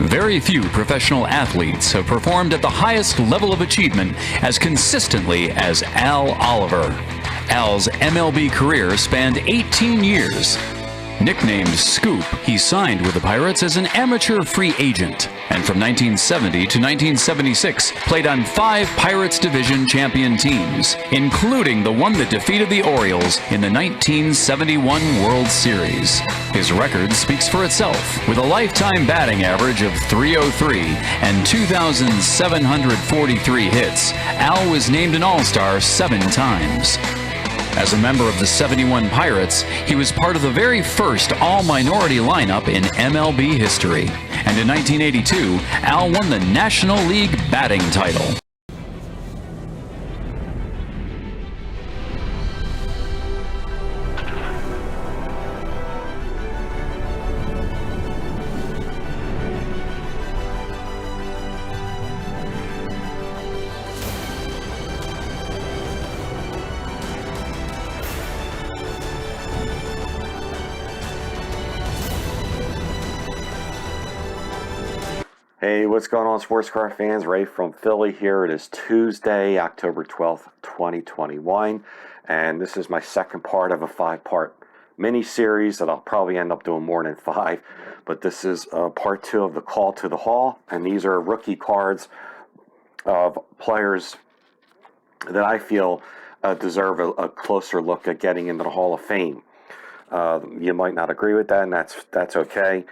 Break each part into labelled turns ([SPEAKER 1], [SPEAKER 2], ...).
[SPEAKER 1] Very few professional athletes have performed at the highest level of achievement as consistently as Al Oliver. Al's MLB career spanned 18 years. Nicknamed Scoop, he signed with the Pirates as an amateur free agent, and from 1970 to 1976 played on 5 Pirates Division champion teams, including the one that defeated the Orioles in the 1971 World Series. His record speaks for itself, with a lifetime batting average of .303 and 2,743 hits. Al was named an All-Star 7 times. As a member of the '71 Pirates, he was part of the very first all-minority lineup in MLB history. And in 1982, Al won the National League batting title.
[SPEAKER 2] Hey, what's going on, sports car fans? Ray from Philly here. It is Tuesday, October 12th, 2021, and this is my second part of a 5-part mini-series that I'll probably end up doing more than 5, but this is part 2 of the Call to the Hall, and these are rookie cards of players that I feel deserve a closer look at getting into the Hall of Fame. You might not agree with that, and that's okay.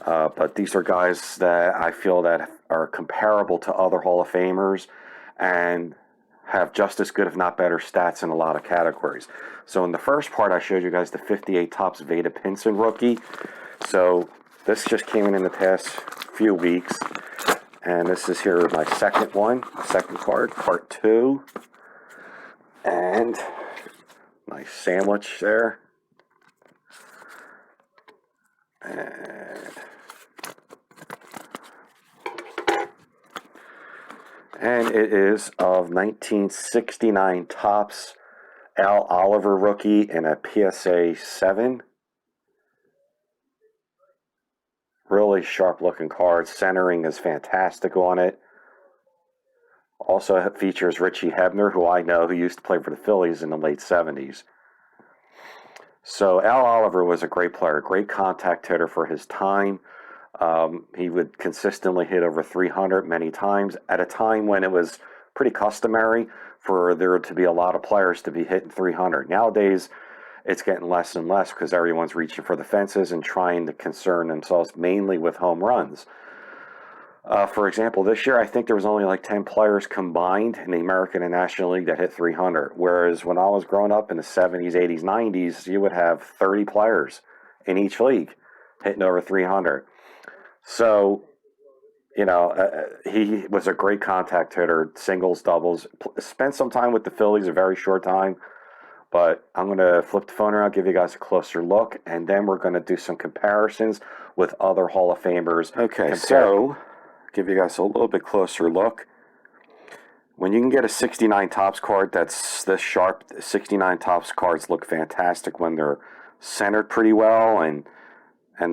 [SPEAKER 2] But these are guys that I feel that are comparable to other Hall of Famers and have just as good, if not better, stats in a lot of categories. So in the first part, I showed you guys the 58 Topps Vada Pinson rookie. So this just came in the past few weeks. And this is here my second one, second card, part 2. And nice sandwich there. And it is of 1969 Topps Al Oliver rookie in a PSA 7. Really sharp looking card. Centering is fantastic on it. Also it features Richie Hebner, who I know, who used to play for the Phillies in the late 70s. So Al Oliver was a great player, great contact hitter for his time. He would consistently hit over 300 many times at a time when it was pretty customary for there to be a lot of players to be hitting 300. Nowadays, it's getting less and less because everyone's reaching for the fences and trying to concern themselves mainly with home runs. For example, this year, I think there was only like 10 players combined in the American and National League that hit 300. Whereas when I was growing up in the 70s, 80s, 90s, you would have 30 players in each league hitting over 300. So, you know, he was a great contact hitter, singles, doubles. Spent some time with the Phillies, a very short time. But I'm going to flip the phone around, give you guys a closer look, and then we're going to do some comparisons with other Hall of Famers. Okay, so give you guys a little bit closer look. When you can get a 69 Topps card that's this sharp, 69 Topps cards look fantastic when they're centered pretty well and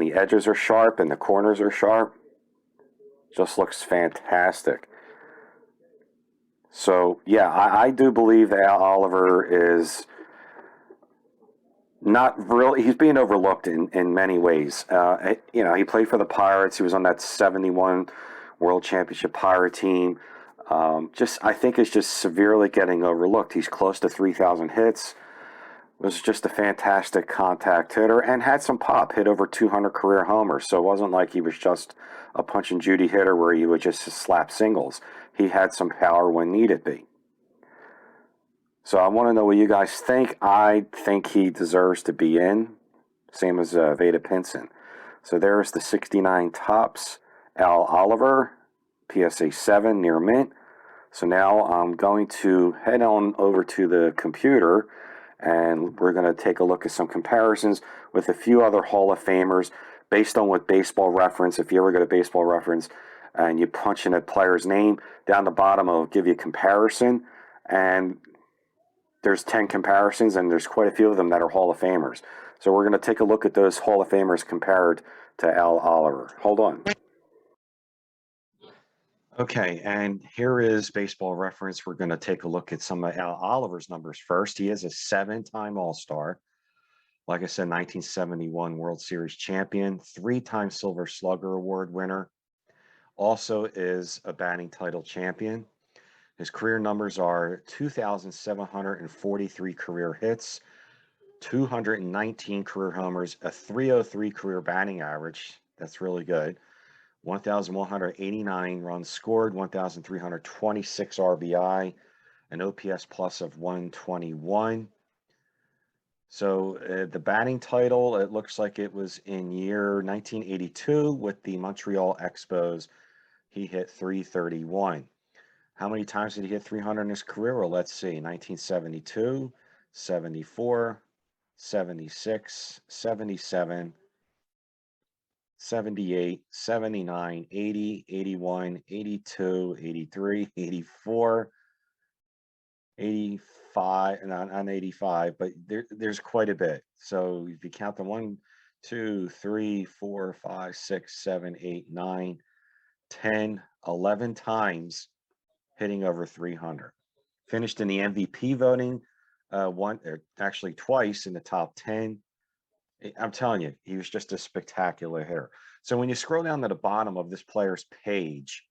[SPEAKER 2] the edges are sharp and the corners are sharp. Just looks fantastic. So, yeah, I do believe that Al Oliver is not really, he's being overlooked in many ways. You know, he played for the Pirates. He was on that 71 World Championship Pirate team. I think it's just severely getting overlooked. He's close to 3,000 hits. Was just a fantastic contact hitter and had some pop, hit over 200 career homers. So it wasn't like he was just a punch and Judy hitter where he would just slap singles. He had some power when needed be. So I want to know what you guys think. I think he deserves to be in, same as Vada Pinson. So there's the 69 Topps Al Oliver, PSA 7 near mint. So now I'm going to head on over to the computer and we're going to take a look at some comparisons with a few other Hall of Famers based on what Baseball Reference, if you ever go to Baseball Reference and you punch in a player's name, down the bottom it'll give you a comparison. And there's 10 comparisons and there's quite a few of them that are Hall of Famers. So we're going to take a look at those Hall of Famers compared to Al Oliver. Hold on. Okay, and here is Baseball Reference. We're going to take a look at some of Al Oliver's numbers first. He is a 7-time All-Star. Like I said, 1971 World Series champion, 3-time Silver Slugger Award winner. Also is a batting title champion. His career numbers are 2,743 career hits, 219 career homers, a 303 career batting average. That's really good. 1,189 runs scored, 1,326 RBI, an OPS plus of 121. So the batting title, it looks like it was in year 1982 with the Montreal Expos. He hit 331. How many times did he hit 300 in his career? Well, let's see, 1972, 74, 76, 77, 78, 79, 80, 81, 82, 83, 84, 85, not 85, but there's quite a bit. So if you count them 1, 2, 3, 4, 5, 6, 7, 8, 9, 10, 11 times hitting over 300. Finished in the MVP voting actually twice in the top 10. I'm telling you, he was just a spectacular hitter. So when you scroll down to the bottom of this player's page,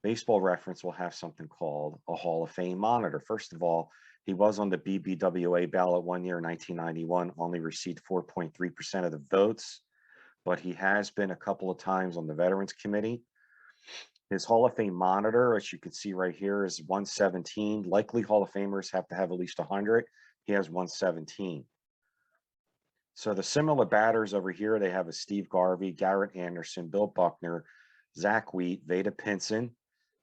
[SPEAKER 2] Baseball Reference will have something called a Hall of Fame monitor. First of all, he was on the BBWA ballot one year in 1991, only received 4.3% of the votes, but he has been a couple of times on the Veterans Committee. His Hall of Fame monitor, as you can see right here, is 117. Likely Hall of Famers have to have at least 100. He has 117. So the similar batters over here, they have a Steve Garvey, Garrett Anderson, Bill Buckner, Zach Wheat, Vada Pinson,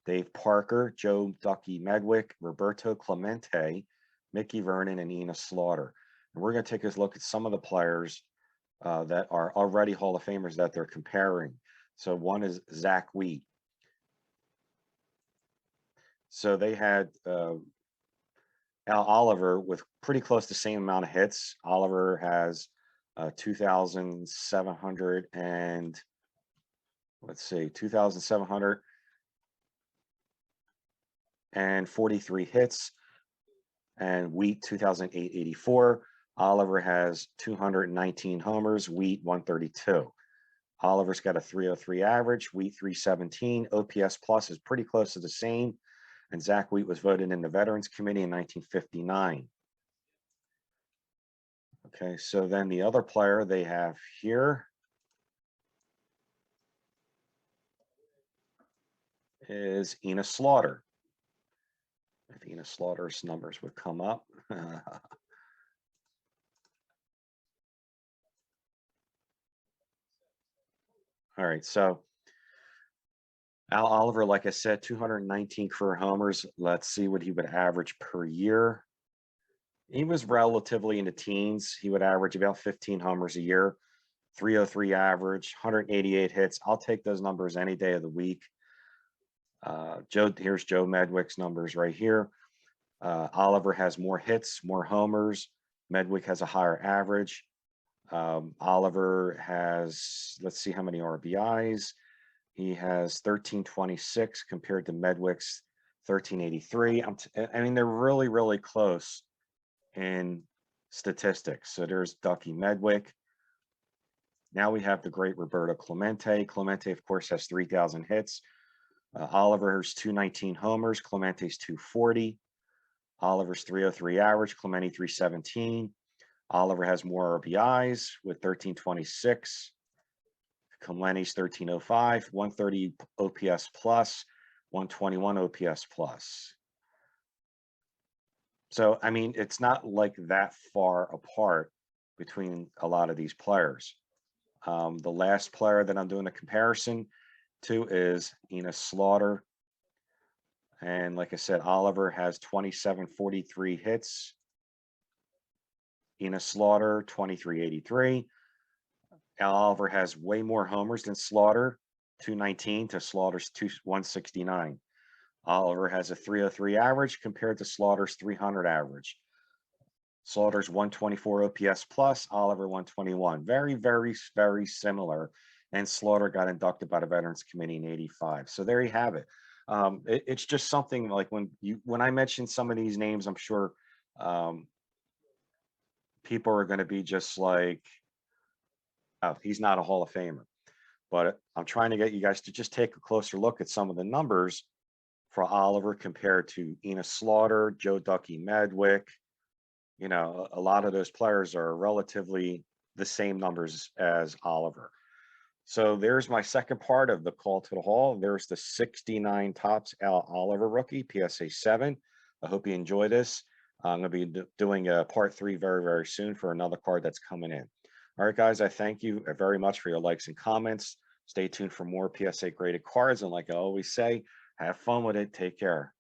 [SPEAKER 2] Dave Parker, Joe Ducky Medwick, Roberto Clemente, Mickey Vernon, and Enos Slaughter. And we're going to take a look at some of the players that are already Hall of Famers that they're comparing. So one is Zach Wheat. So they had Al Oliver with pretty close to the same amount of hits. Oliver has 2,700 and let's see, 2,743 hits, and Wheat 2,884. Oliver has 219 homers, Wheat 132. Oliver's got a 303 average, Wheat 317. OPS plus is pretty close to the same. And Zach Wheat was voted in the Veterans Committee in 1959. Okay, so then the other player they have here is Enos Slaughter. If Enos Slaughter's numbers would come up. All right, so Al Oliver, like I said, 219 career homers. Let's see what he would average per year. He was relatively in the teens. He would average about 15 homers a year, 303 average, 188 hits. I'll take those numbers any day of the week. Here's Joe Medwick's numbers right here. Oliver has more hits, more homers. Medwick has a higher average. Oliver has, let's see how many RBIs. He has 1326 compared to Medwick's 1383. I mean, they're really, really close in statistics. So there's Ducky Medwick. Now we have the great Roberto Clemente. Clemente, of course, has 3,000 hits. Oliver's 219 homers. Clemente's 240. Oliver's 303 average. Clemente 317. Oliver has more RBIs with 1326. Clemente's 1305, 130 OPS plus, 121 OPS plus. So, I mean, it's not like that far apart between a lot of these players. The last player that I'm doing a comparison to is Enos Slaughter. And like I said, Oliver has 2743 hits. Enos Slaughter, 2383. Oliver has way more homers than Slaughter, 219 to Slaughter's 169. Oliver has a 303 average compared to Slaughter's 300 average. Slaughter's 124 OPS plus, Oliver 121. Very, very, very similar and Slaughter got inducted by the Veterans Committee in '85. So there you have it. It's just something like when I mention some of these names, I'm sure um, people are going to be just like, oh, he's not a Hall of Famer. But I'm trying to get you guys to just take a closer look at some of the numbers for Oliver compared to Enos Slaughter, Joe Ducky Medwick. You know, a lot of those players are relatively the same numbers as Oliver. So there's my second part of the call to the hall. There's the 69 tops Al Oliver rookie, PSA 7. I hope you enjoy this. I'm going to be doing a part 3 very, very soon for another card that's coming in. All right, guys, I thank you very much for your likes and comments. Stay tuned for more PSA graded cards. And like I always say, have fun with it. Take care.